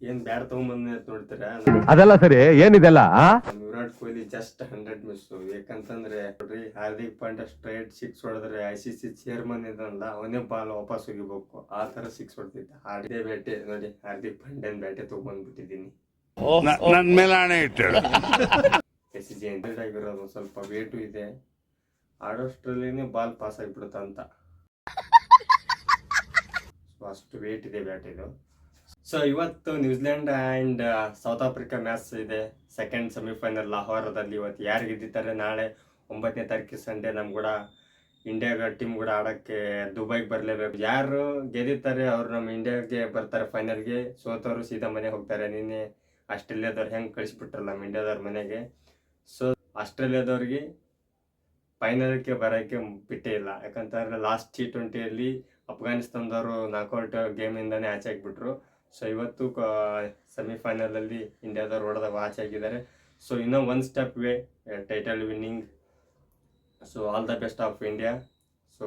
ಏನ್ ಬ್ಯಾಟ್ ತಗೊಂಬಂದ ನೋಡ್ತೀರಾ, ಅದೆಲ್ಲ ಸರಿ ಏನಿದೆಲ್ಲ ವಿರಾಟ್ ಕೊಹ್ಲಿ ಜಸ್ಟ್ 100 ಮಿಸ್. ಯಾಕಂತಂದ್ರೆ ನೋಡ್ರಿ, ಹಾರ್ದಿಕ್ ಪಾಂಡ್ಯ ಸ್ಟ್ರೈಟ್ ಸಿಕ್ಸ್ ಹೊಡೆದ್ರೆ ICC ಚೇರ್ಮನ್ ಇದನ್ನಲ್ಲ, ಅವನೇ ಬಾಲ್ ವಾಪಸ್ ಹೋಗಿಬೇಕು, ಆ ತರ ಸಿಕ್ಸ್ ಹೊಡೆದಿದ್ದ. ಹಾರ್ದೇ ಬ್ಯಾಟೆ ನೋಡಿ, ಹಾರ್ದಿಕ್ ಪಾಂಡ್ಯನ್ ಬ್ಯಾಟೆ ತಗೊಂಡ್ಬಿಟ್ಟಿದೀನಿ. ನನ್ ಮೇಲೆ ಆಣೆ ಇಟ್ಟಳು. SG ಆಗಿರೋದು ಸ್ವಲ್ಪ ವೇಟು ಇದೆ, ಆಡೋಷ್ಟ್ರಲ್ಲಿನೇ ಬಾಲ್ ಪಾಸ್ ಆಗಿಬಿಡುತ್ತ ಅಂತ, ಅಷ್ಟು ವೇಟ್ ಇದೆ ಬ್ಯಾಟ್ ಇದು. ಸೊ ಇವತ್ತು New Zealand and south Africa match ಇದೆ, ಸೆಕೆಂಡ್ ಸೆಮಿಫೈನಲ್ ಲಾಹೋರದಲ್ಲಿ. ಇವತ್ತು ಯಾರು ಗೆದ್ದಿದ್ದಾರೆ, ನಾಳೆ 9ನೇ ತಾರೀಕು ಸಂಡೇ ನಮ್ ಕೂಡ ಇಂಡಿಯಾ ಟೀಮ್ ಕೂಡ ಆಡೋಕ್ಕೆ ದುಬೈಗೆ ಬರಲೇಬೇಕು. ಯಾರು ಗೆದ್ದಿರ್ತಾರೆ ಅವರು ನಮ್ಮ ಇಂಡಿಯಾಗೆ ಬರ್ತಾರೆ ಫೈನಲ್ಗೆ, ಸೋತವರು ಸೀದಾ ಮನೆಗೆ ಹೋಗ್ತಾರೆ. ನಿನ್ನೆ ಆಸ್ಟ್ರೇಲಿಯಾದವ್ರು ಹೆಂಗೆ ಕಳಿಸ್ಬಿಟ್ರಲ್ಲ ನಮ್ಮ ಇಂಡಿಯಾದವ್ರ ಮನೆಗೆ, ಸೊ ಆಸ್ಟ್ರೇಲಿಯಾದವ್ರಿಗೆ ಫೈನಲ್ಗೆ ಬರೋಕ್ಕೆ ಬಿಟ್ಟೇ ಇಲ್ಲ. ಯಾಕಂತಂದರೆ ಲಾಸ್ಟ್ T20ಯಲ್ಲಿ ಅಫ್ಘಾನಿಸ್ತಾನದವರು ನಾಕೌಟ್ ಗೇಮಿಂದನೇ ಆಚೆ ಆಗಿಬಿಟ್ರು. ಸೊ ಇವತ್ತು ಸೆಮಿಫೈನಲಲ್ಲಿ ಇಂಡಿಯಾದವ್ರು ಹೊಡೆದಾಗ ಆಚೆ ಆಗಿದ್ದಾರೆ. ಸೊ ಇನ್ನೂ one step way title winning. So all the best of India. So